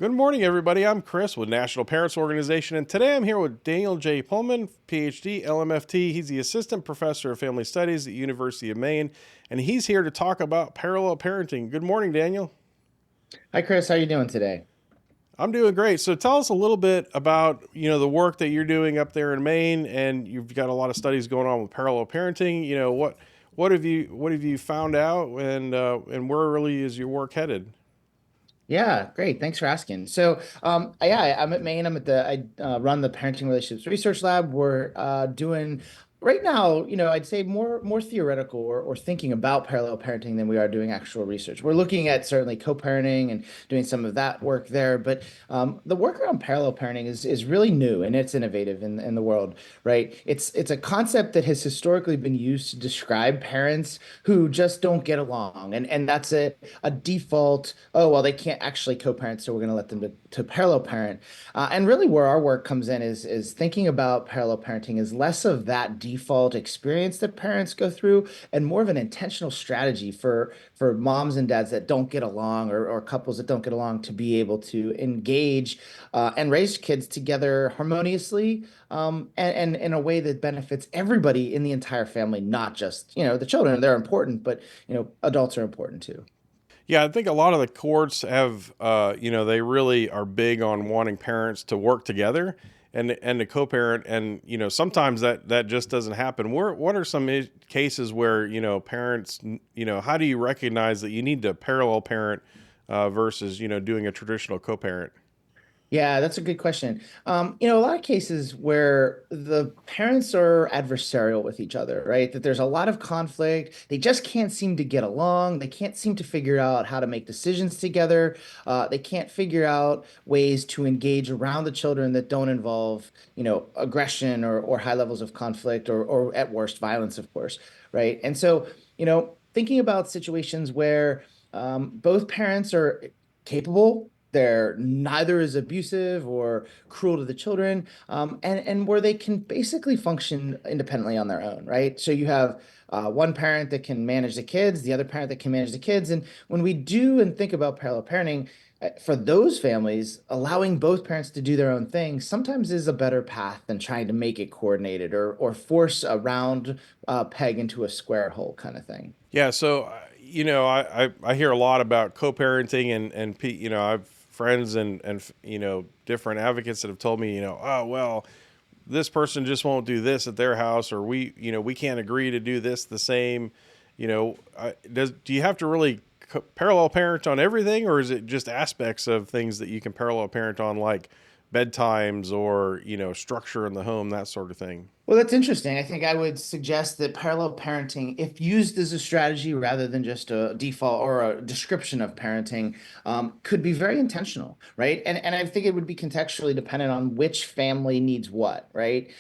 Good morning, everybody. I'm Chris with National Parents Organization, and today I'm here with Daniel J. Pullman, PhD, LMFT. He's the Assistant Professor of Family Studies at the University of Maine, and he's here to talk about parallel parenting. Good morning, Daniel. Hi, Chris. How you doing today? I'm doing great. So tell us a little bit about the work that you're doing up there in Maine, and you've got a lot of studies going on with parallel parenting. What have you found out, and where really is your work headed? Yeah, great. Thanks for asking. I'm at Maine. I run the Parenting Relationships Research Lab. We're doing right now, I'd say more theoretical or thinking about parallel parenting than we are doing actual research. We're looking at certainly co-parenting and doing some of that work there, but the work around parallel parenting is really new and it's innovative in the world, right? It's a concept that has historically been used to describe parents who just don't get along, and that's a default. Oh, well, they can't actually co-parent, so we're going to let them to parallel parent. And really, where our work comes in is thinking about parallel parenting is less of that default experience that parents go through, and more of an intentional strategy for moms and dads that don't get along, or couples that don't get along, to be able to engage and raise kids together harmoniously, and in a way that benefits everybody in the entire family, not just the children. They're important, but adults are important too. Yeah, I think a lot of the courts have, they really are big on wanting parents to work together and to co-parent, and sometimes that just doesn't happen. What are some cases where parents, how do you recognize that you need to parallel parent versus doing a traditional co-parent? Yeah, that's a good question. A lot of cases where the parents are adversarial with each other, right? That there's a lot of conflict. They just can't seem to get along. They can't seem to figure out how to make decisions together. They can't figure out ways to engage around the children that don't involve, aggression or high levels of conflict, or at worst, violence, of course, right? And so, thinking about situations where both parents are capable, they're neither is abusive or cruel to the children, and where they can basically function independently on their own, right? So you have one parent that can manage the kids, the other parent that can manage the kids. And when we do and think about parallel parenting, for those families, allowing both parents to do their own thing sometimes is a better path than trying to make it coordinated, or force a round peg into a square hole kind of thing. Yeah, so I hear a lot about co-parenting, I've friends and different advocates that have told me, oh well, this person just won't do this at their house, or we can't agree to do this the same. Do you have to really parallel parent on everything, or is it just aspects of things that you can parallel parent on, like bedtimes or structure in the home, that sort of thing? Well, that's interesting. I think I would suggest that parallel parenting, if used as a strategy rather than just a default or a description of parenting, could be very intentional, right? And I think it would be contextually dependent on which family needs what, right?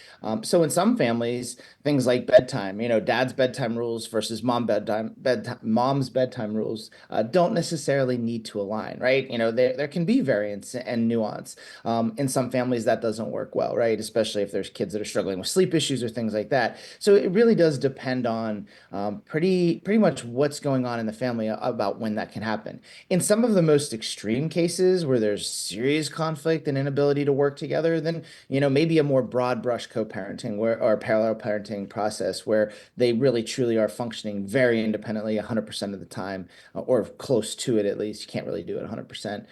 So in some families, things like bedtime, dad's bedtime rules versus mom's bedtime rules don't necessarily need to align, right? There can be variance and nuance. In some families, that doesn't work well, right? Especially if there's kids that are struggling with sleep issues or things like that. So it really does depend on pretty much what's going on in the family about when that can happen. In some of the most extreme cases where there's serious conflict and inability to work together, then maybe a more broad brush co-parenting or parallel parenting process where they really truly are functioning very independently 100% of the time, or close to it at least. You can't really do it 100%.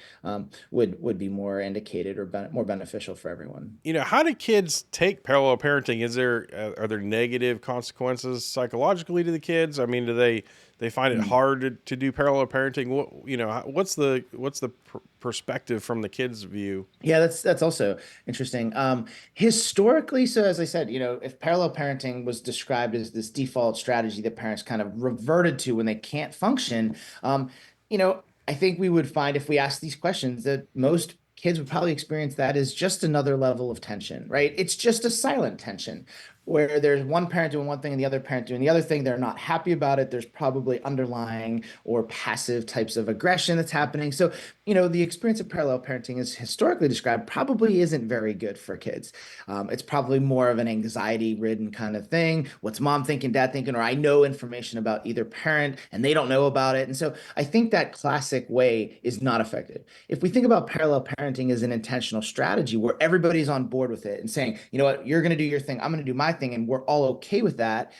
Would be more indicated or more beneficial for everyone. How do kids take parallel parenting? Are there negative consequences psychologically to the kids? I mean, do they find it hard to do parallel parenting? What's the perspective from the kids' view? Yeah, that's also interesting. Historically, so as I said, if parallel parenting was described as this default strategy that parents kind of reverted to when they can't function, I think we would find, if we ask these questions, that most kids would probably experience that as just another level of tension, right? It's just a silent tension. where there's one parent doing one thing and the other parent doing the other thing. They're not happy about it. There's probably underlying or passive types of aggression that's happening. So, the experience of parallel parenting is historically described probably isn't very good for kids. It's probably more of an anxiety ridden kind of thing. What's mom thinking, dad thinking, or I know information about either parent and they don't know about it. And so I think that classic way is not effective. If we think about parallel parenting as an intentional strategy where everybody's on board with it and saying, you know what, you're going to do your thing, I'm going to do my thing, and we're all okay with that,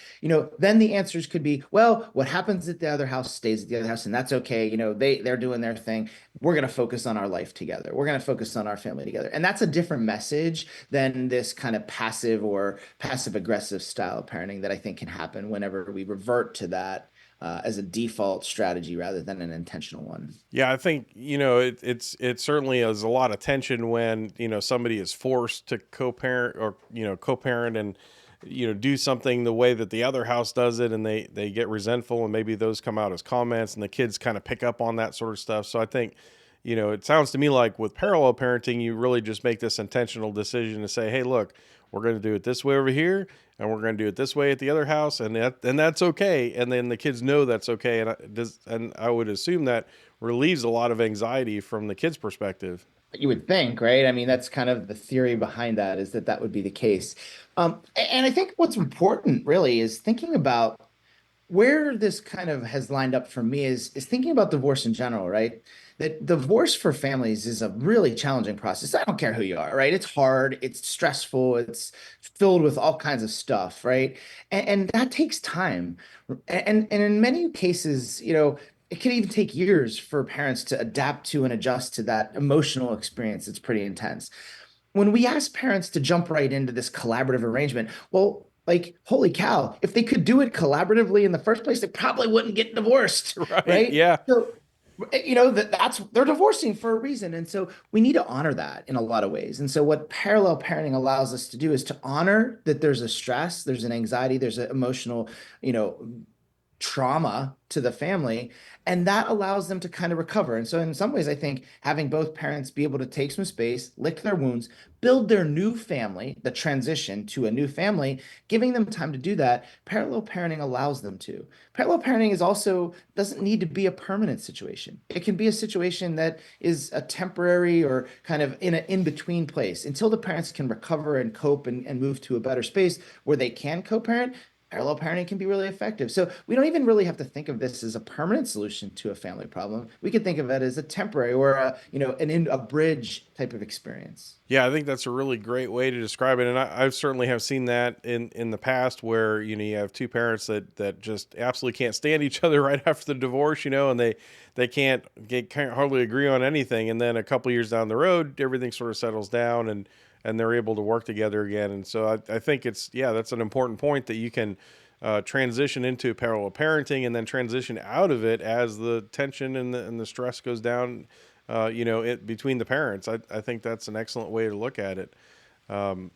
then the answers could be, well, what happens at the other house stays at the other house, and that's okay. They're doing their thing. We're going to focus on our life together. We're going to focus on our family together. And that's a different message than this kind of passive or passive aggressive style of parenting that I think can happen whenever we revert to that as a default strategy rather than an intentional one. Yeah, I think it certainly is a lot of tension when somebody is forced to co-parent or co-parent and do something the way that the other house does it, and they get resentful, and maybe those come out as comments, and the kids kind of pick up on that sort of stuff. So I think it sounds to me like with parallel parenting, you really just make this intentional decision to say, hey, look, we're going to do it this way over here, and we're going to do it this way at the other house, and that's okay. And then the kids know that's okay, and I would assume that relieves a lot of anxiety from the kids' perspective. You would think, right? I mean, that's kind of the theory behind that, is that that would be the case. And I think what's important really is thinking about where this kind of has lined up for me is thinking about divorce in general, right? That divorce for families is a really challenging process. I don't care who you are, right? It's hard, it's stressful, it's filled with all kinds of stuff, right? And that takes time. And in many cases, it can even take years for parents to adapt to and adjust to that emotional experience. It's pretty intense. When we ask parents to jump right into this collaborative arrangement, well, like, holy cow, if they could do it collaboratively in the first place, they probably wouldn't get divorced, Right? right? Yeah. So, that's they're divorcing for a reason. And so we need to honor that in a lot of ways. And so what parallel parenting allows us to do is to honor that there's a stress, there's an anxiety, there's an emotional, you know, trauma to the family, and that allows them to kind of recover. And so in some ways I think having both parents be able to take some space, lick their wounds, build their new family, the transition to a new family, giving them time to do that, parallel parenting allows them to. Parallel parenting is also doesn't need to be a permanent situation. It can be a situation that is a temporary or kind of in an in-between place until the parents can recover and cope and move to a better space where they can co-parent. Parallel parenting can be really effective. So we don't even really have to think of this as a permanent solution to a family problem. We could think of it as a temporary or a bridge type of experience. Yeah, I think that's a really great way to describe it, and I certainly have seen that in the past where you have two parents that just absolutely can't stand each other right after the divorce, and they can't hardly agree on anything, and then a couple years down the road, everything sort of settles down and they're able to work together again. And so I think that's an important point that you can transition into parallel parenting and then transition out of it as the tension and the stress goes down, between the parents. I think that's an excellent way to look at it. Um,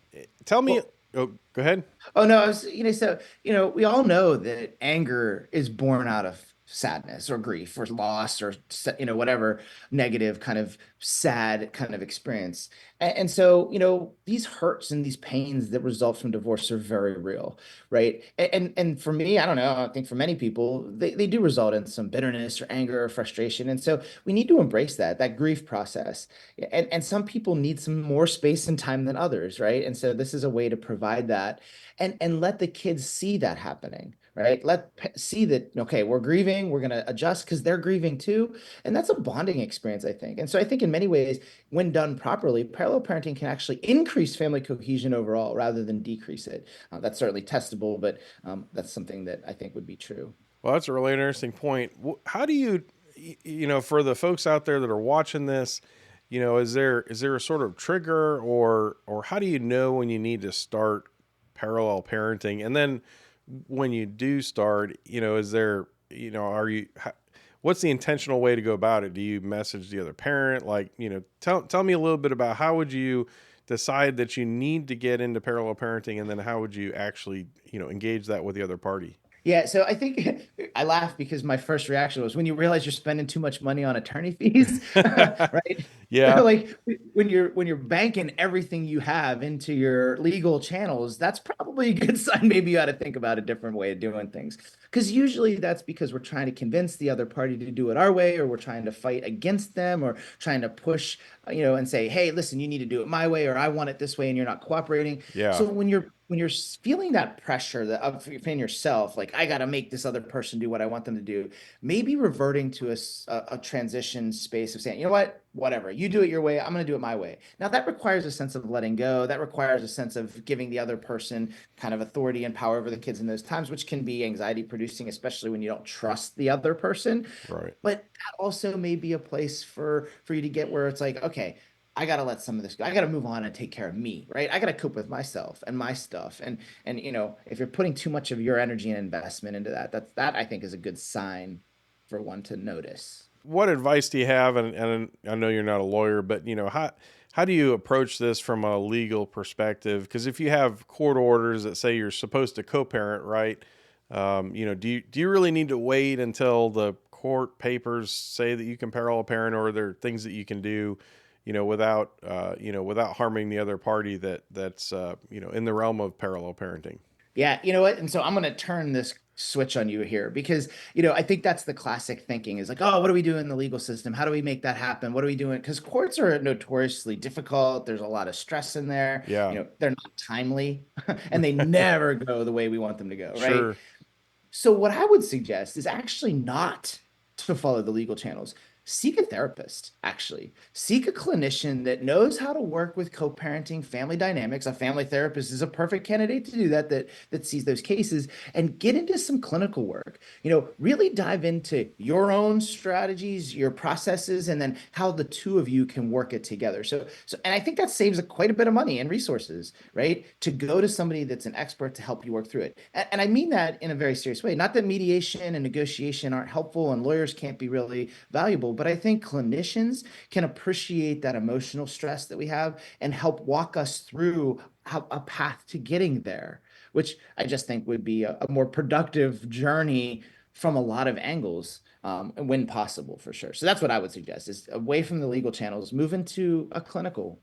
Tell me, Well, oh, go ahead. oh no, we all know that anger is born out of sadness or grief or loss or whatever negative kind of sad kind of experience. And so, these hurts and these pains that result from divorce are very real, right? And for me, I don't know, I think for many people, they do result in some bitterness or anger or frustration. And so we need to embrace that grief process. And some people need some more space and time than others, right? And so this is a way to provide that and let the kids see that happening, right? See that, okay, we're grieving, we're going to adjust because they're grieving too. And that's a bonding experience, I think. And so I think in many ways, when done properly, parallel parenting can actually increase family cohesion overall rather than decrease it. That's certainly testable, but that's something that I think would be true. Well, that's a really interesting point. How do you, for the folks out there that are watching this, is there a sort of trigger or how do you know when you need to start parallel parenting? And then when you do start, is there, what's the intentional way to go about it? Do you message the other parent? Like, tell me a little bit about how would you decide that you need to get into parallel parenting, and then how would you actually, engage that with the other party? Yeah, so I think I laugh because my first reaction was when you realize you're spending too much money on attorney fees, right? Yeah, Like when you're banking everything you have into your legal channels, that's probably a good sign. Maybe you ought to think about a different way of doing things. Because usually that's because we're trying to convince the other party to do it our way, or we're trying to fight against them, or trying to push, and say, hey, listen, you need to do it my way, or I want it this way, and you're not cooperating. yeah. So when you're feeling that pressure that of within yourself, like I got to make this other person do what I want them to do, maybe reverting to a transition space of saying, you know what, whatever, you do it your way, I'm going to do it my way. Now that requires a sense of letting go. That requires a sense of giving the other person kind of authority and power over the kids in those times, which can be anxiety producing, especially when you don't trust the other person. Right. But that also may be a place for you to get where it's like, okay, I got to let some of this go. I got to move on and take care of me, right? I got to cope with myself and my stuff. And if you're putting too much of your energy and investment into that I think is a good sign for one to notice. What advice do you have? And I know you're not a lawyer, but how do you approach this from a legal perspective? Because if you have court orders that say you're supposed to co-parent, right? Do you really need to wait until the court papers say that you can parallel parent, or are there things that you can do, without harming the other party that's in the realm of parallel parenting? Yeah, you know what? And so I'm going to turn this switch on you here because, I think that's the classic thinking is like, oh, what do we do in the legal system? How do we make that happen? What are we doing? Because courts are notoriously difficult. There's a lot of stress in there. Yeah, They're not timely and they never go the way we want them to go, right? sure. So what I would suggest is actually not to follow the legal channels. Seek a therapist, actually. Seek a clinician that knows how to work with co-parenting family dynamics. A family therapist is a perfect candidate to do that sees those cases and get into some clinical work. Really dive into your own strategies, your processes, and then how the two of you can work it together. So and I think that saves quite a bit of money and resources, right? To go to somebody that's an expert to help you work through it. And I mean that in a very serious way. Not that mediation and negotiation aren't helpful and lawyers can't be really valuable, but I think clinicians can appreciate that emotional stress that we have and help walk us through a path to getting there, which I just think would be a more productive journey from a lot of angles, when possible, for sure. So that's what I would suggest: is away from the legal channels, move into a clinical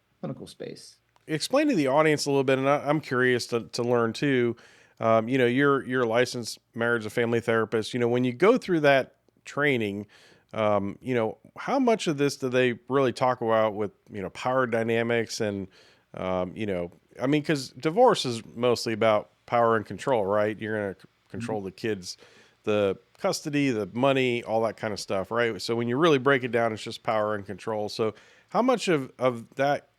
space. Explain to the audience a little bit, and I'm curious to learn too. You're a licensed marriage and family therapist. When you go through that training, how much of this do they really talk about with power dynamics and I mean, because divorce is mostly about power and control, right? You're going to control the kids, the custody, the money, all that kind of stuff, right? So when you really break it down, it's just power and control. So how much of that,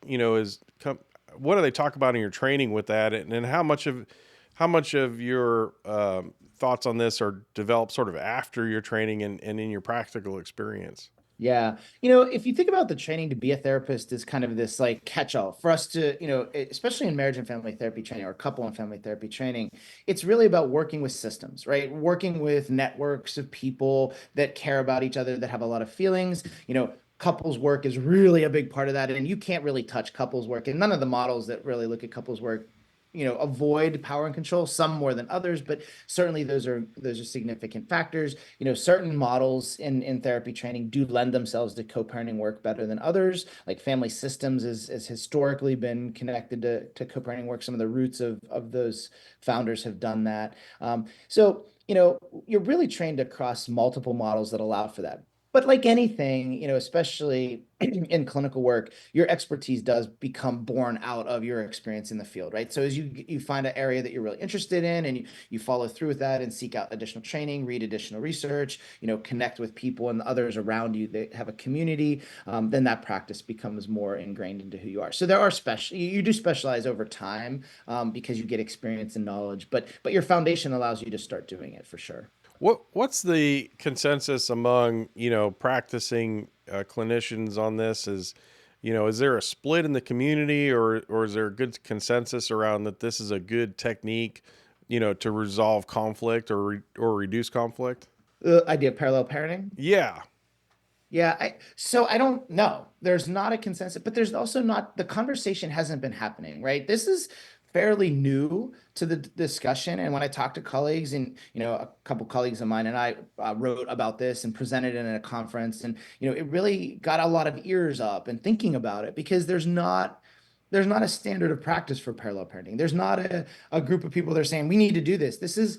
what do they talk about in your training with that? And how much of your thoughts on this are developed sort of after your training and in your practical experience? Yeah. If you think about the training to be a therapist is kind of this like catch-all for us to, especially in marriage and family therapy training or couple and family therapy training, it's really about working with systems, right? Working with networks of people that care about each other, that have a lot of feelings. Couples work is really a big part of that. And you can't really touch couples work. And none of the models that really look at couples work avoid power and control, some more than others, but certainly those are significant factors. Certain models in therapy training do lend themselves to co-parenting work better than others. Like family systems has historically been connected to co-parenting work. Some of the roots of those founders have done that. You're really trained across multiple models that allow for that. But like anything, especially in clinical work, your expertise does become born out of your experience in the field, right? So as you find an area that you're really interested in and you follow through with that and seek out additional training, read additional research, connect with people and others around you that have a community, then that practice becomes more ingrained into who you are. So there are you do specialize over time, because you get experience and knowledge, but your foundation allows you to start doing it for sure. What's the consensus among practicing clinicians on this? Is there a split in the community, or is there a good consensus around that this is a good technique, to resolve conflict or reduce conflict? The idea of parallel parenting. Yeah, Yeah, so I don't know. There's not a consensus, but there's also not the conversation hasn't been happening, right? This is fairly new to the discussion. And when I talk to colleagues, and a couple colleagues of mine and I wrote about this and presented it at a conference, and it really got a lot of ears up and thinking about it, because there's not a standard of practice for parallel parenting. There's not a group of people that are saying we need to do this. This is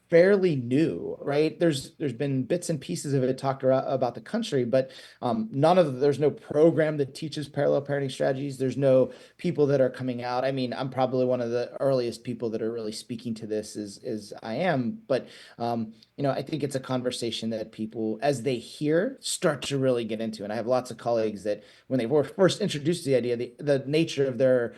fairly new, right? There's been bits and pieces of it talked about the country, but there's no program that teaches parallel parenting strategies. There's no people that are coming out. I mean, I'm probably one of the earliest people that are really speaking to this as I am, but I think it's a conversation that people, as they hear, start to really get into. And I have lots of colleagues that when they were first introduced to the idea, the nature of their,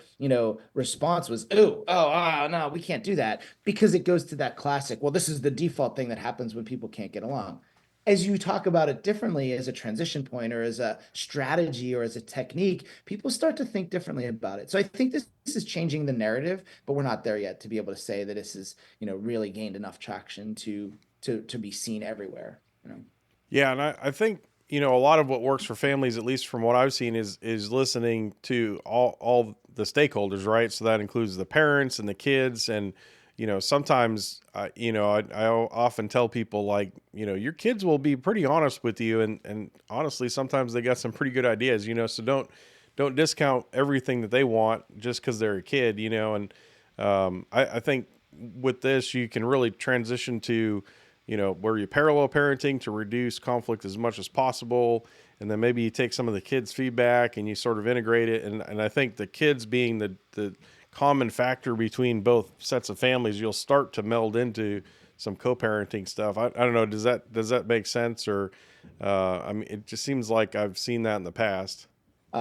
response was, no, we can't do that, because it goes to that classic, well, this is the default thing that happens when people can't get along. As you talk about it differently as a transition point or as a strategy or as a technique, people start to think differently about it. So I think this is changing the narrative, but we're not there yet to be able to say that this is, really gained enough traction to be seen everywhere. Yeah, and I think a lot of what works for families, at least from what I've seen, is listening to all the stakeholders, right? So that includes the parents and the kids, and sometimes I often tell people, like, your kids will be pretty honest with you, and honestly sometimes they got some pretty good ideas, so don't discount everything that they want just because they're a kid, and I think with this you can really transition to where you parallel parenting to reduce conflict as much as possible. And then maybe you take some of the kids' feedback and you sort of integrate it. And I think the kids being the common factor between both sets of families, you'll start to meld into some co-parenting stuff. I don't know. Does that make sense? Or, I mean, it just seems like I've seen that in the past.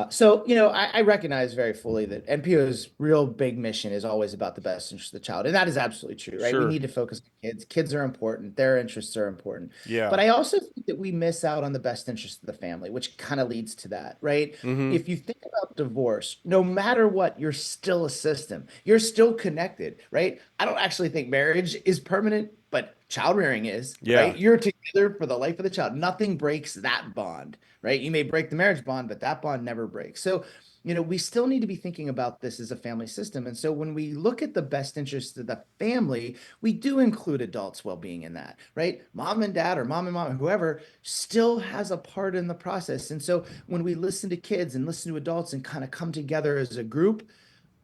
So I recognize very fully that NPO's real big mission is always about the best interest of the child. And that is absolutely true, right? We Sure. need to focus on kids. Kids are important. Their interests are important. Yeah. But I also think that we miss out on the best interest of the family, which kind of leads to that, right? Mm-hmm. If you think about divorce, no matter what, you're still a system. You're still connected, right? I don't actually think marriage is permanent, but child rearing is, Yeah. right? You're together for the life of the child. Nothing breaks that bond, right? You may break the marriage bond, but that bond never breaks. So, we still need to be thinking about this as a family system. And so when we look at the best interest of the family, we do include adults' well-being in that, right? Mom and dad or mom and mom, whoever still has a part in the process. And so when we listen to kids and listen to adults and kind of come together as a group,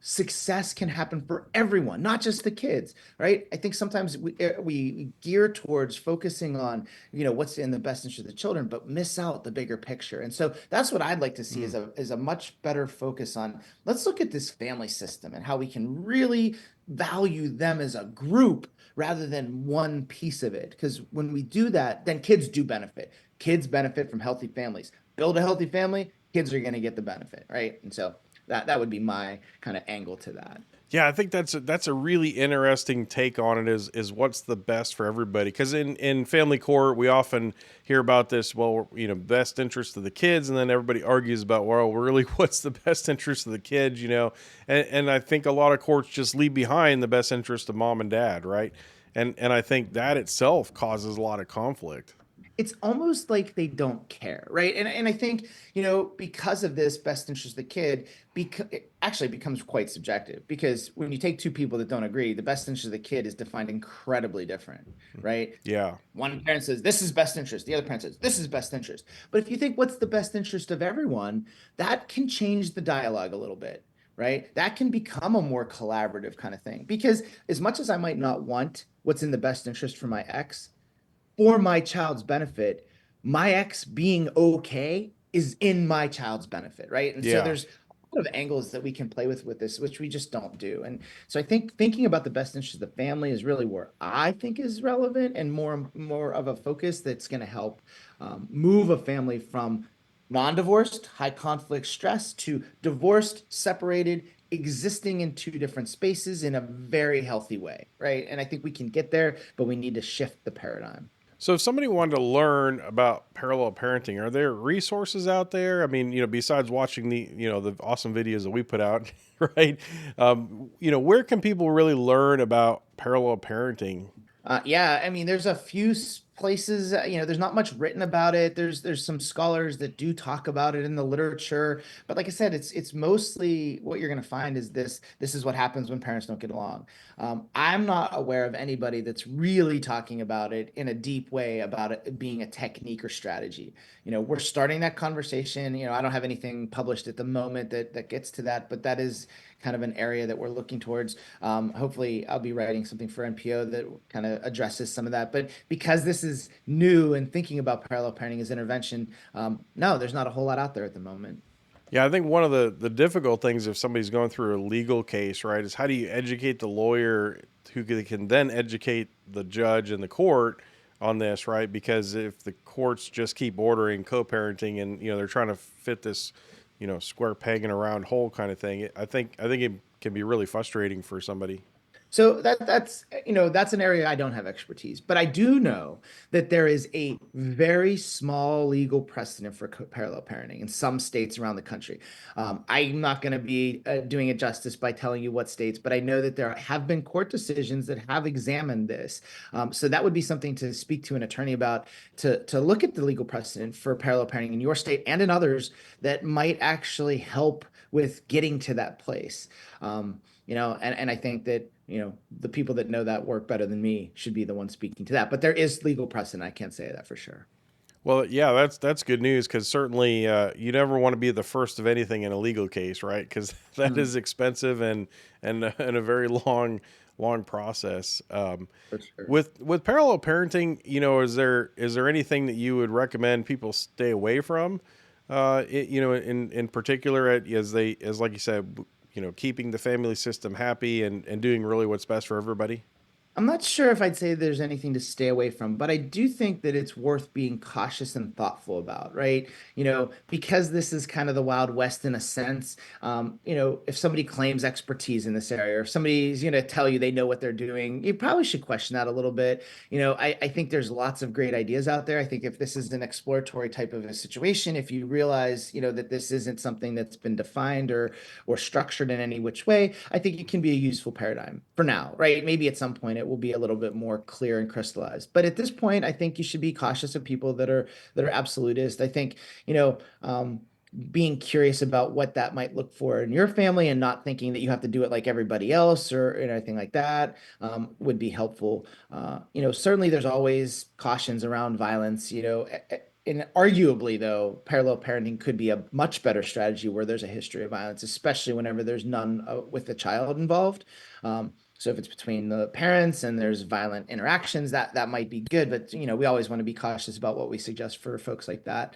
success can happen for everyone, not just the kids, right? I think sometimes we gear towards focusing on, what's in the best interest of the children, but miss out the bigger picture. And so that's what I'd like to see, Mm. is a much better focus on, let's look at this family system and how we can really value them as a group rather than one piece of it. Because when we do that, then kids do benefit. Kids benefit from healthy families. Build a healthy family, kids are going to get the benefit, right? And so that would be my kind of angle to that. Yeah, I think that's a really interesting take on it. Is what's the best for everybody? Because in family court, we often hear about this. Well, best interest of the kids, and then everybody argues about, well, really, what's the best interest of the kids? And I think a lot of courts just leave behind the best interest of mom and dad, right? And I think that itself causes a lot of conflict. It's almost like they don't care, right? And I think, because of this best interest of the kid, it actually becomes quite subjective, because when you take two people that don't agree, the best interest of the kid is defined incredibly different, right? Yeah, One parent says, this is best interest. The other parent says, this is best interest. But if you think what's the best interest of everyone, that can change the dialogue a little bit, right? That can become a more collaborative kind of thing. Because as much as I might not want what's in the best interest for my ex, for my child's benefit, my ex being okay is in my child's benefit, right? And so yeah. there's a lot of angles that we can play with this, which we just don't do. And so I think thinking about the best interest of the family is really where I think is relevant, and more of a focus that's going to help move a family from non-divorced, high conflict stress to divorced, separated, existing in two different spaces in a very healthy way, right? And I think we can get there, but we need to shift the paradigm. So if somebody wanted to learn about parallel parenting, are there resources out there? I mean, besides watching the awesome videos that we put out, right? Where can people really learn about parallel parenting? Yeah, I mean, there's a few places, there's not much written about it. There's some scholars that do talk about it in the literature, but like I said, it's mostly what you're going to find is this is what happens when parents don't get along. I'm not aware of anybody that's really talking about it in a deep way about it being a technique or strategy. We're starting that conversation. I don't have anything published at the moment that gets to that, but that is kind of an area that we're looking towards. Hopefully, I'll be writing something for NPO that kind of addresses some of that. But because this is new and thinking about parallel parenting as intervention, no, there's not a whole lot out there at the moment. Yeah, I think one of the difficult things if somebody's going through a legal case, right, is how do you educate the lawyer who can then educate the judge and the court on this, right? Because if the courts just keep ordering co-parenting and they're trying to fit this, square peg in a round hole kind of thing, I think it can be really frustrating for somebody. So that's an area I don't have expertise, but I do know that there is a very small legal precedent for parallel parenting in some states around the country. I'm not going to be doing it justice by telling you what states, but I know that there have been court decisions that have examined this. So that would be something to speak to an attorney about to look at the legal precedent for parallel parenting in your state and in others that might actually help with getting to that place. And I think that, the people that know that work better than me should be the ones speaking to that. But there is legal precedent. I can't say that for sure. Well, yeah, that's good news because certainly you never want to be the first of anything in a legal case, right? Because that Mm, is expensive and a very long process. for sure. With parallel parenting, is there anything that you would recommend people stay away from? In particular, as like you said, keeping the family system happy and doing really what's best for everybody. I'm not sure if I'd say there's anything to stay away from, but I do think that it's worth being cautious and thoughtful about, right? Because this is kind of the Wild West in a sense. If somebody claims expertise in this area, or if somebody's going to tell you they know what they're doing, you probably should question that a little bit. I think there's lots of great ideas out there. I think if this is an exploratory type of a situation, if you realize, that this isn't something that's been defined or structured in any which way, I think it can be a useful paradigm for now, right? Maybe at some point it will be a little bit more clear and crystallized. But at this point, I think you should be cautious of people that are absolutist. I think, being curious about what that might look for in your family and not thinking that you have to do it like everybody else or anything like that would be helpful. Certainly there's always cautions around violence, and arguably, though, parallel parenting could be a much better strategy where there's a history of violence, especially whenever there's none with the child involved. So if it's between the parents and there's violent interactions, that might be good. But we always want to be cautious about what we suggest for folks like that.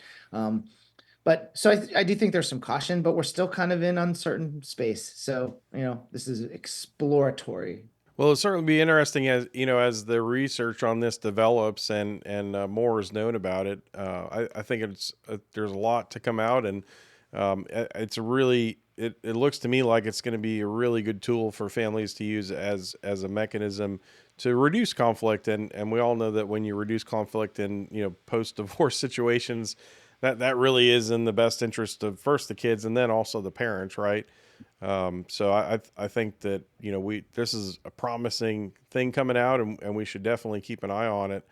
But so I do think there's some caution, but we're still kind of in uncertain space. So this is exploratory. Well, it'll certainly be interesting as the research on this develops and more is known about it. I think there's a lot to come out, and it's really it looks to me like it's going to be a really good tool for families to use as a mechanism to reduce conflict, and we all know that when you reduce conflict in post divorce situations, that really is in the best interest of first the kids and then also the parents, right? So I think that we this is a promising thing coming out, and we should definitely keep an eye on it.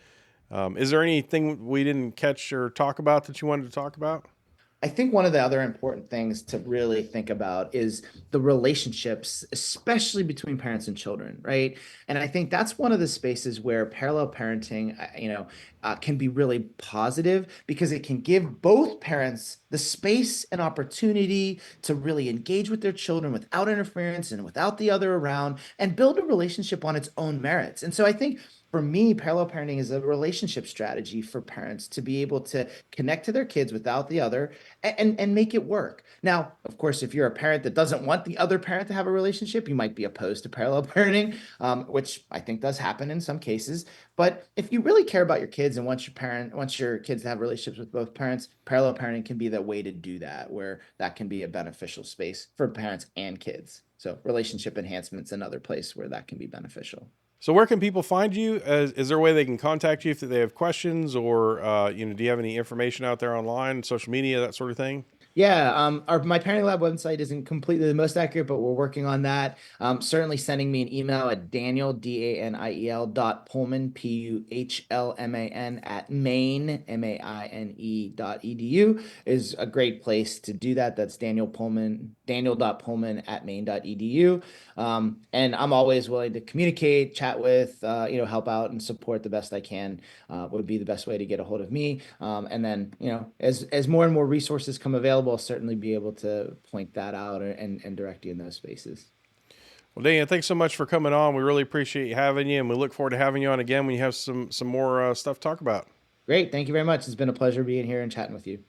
Is there anything we didn't catch or talk about that you wanted to talk about? I think one of the other important things to really think about is the relationships, especially between parents and children, right? And I think that's one of the spaces where parallel parenting, can be really positive because it can give both parents the space and opportunity to really engage with their children without interference and without the other around and build a relationship on its own merits. And so I think for me, parallel parenting is a relationship strategy for parents to be able to connect to their kids without the other and make it work. Now, of course, if you're a parent that doesn't want the other parent to have a relationship, you might be opposed to parallel parenting, which I think does happen in some cases. But if you really care about your kids and want your kids to have relationships with both parents, parallel parenting can be the way to do that, where that can be a beneficial space for parents and kids. So relationship enhancement's another place where that can be beneficial. So where can people find you? Is there a way they can contact you if they have questions, or do you have any information out there online, social media, that sort of thing? Yeah, my parenting lab website isn't completely the most accurate, but we're working on that. Certainly sending me an email at Daniel, Daniel dot Pullman, Puhlman at Maine, Maine dot edu is a great place to do that. That's Daniel Pullman, Daniel dot Pullman at Maine dot edu. And I'm always willing to communicate, chat with, help out and support the best I can, would be the best way to get a hold of me. And then, as more and more resources come available, I'll certainly be able to point that out and direct you in those spaces. Well, Dan, thanks so much for coming on. We really appreciate having you, and we look forward to having you on again when you have some more stuff to talk about. Great. Thank you very much. It's been a pleasure being here and chatting with you.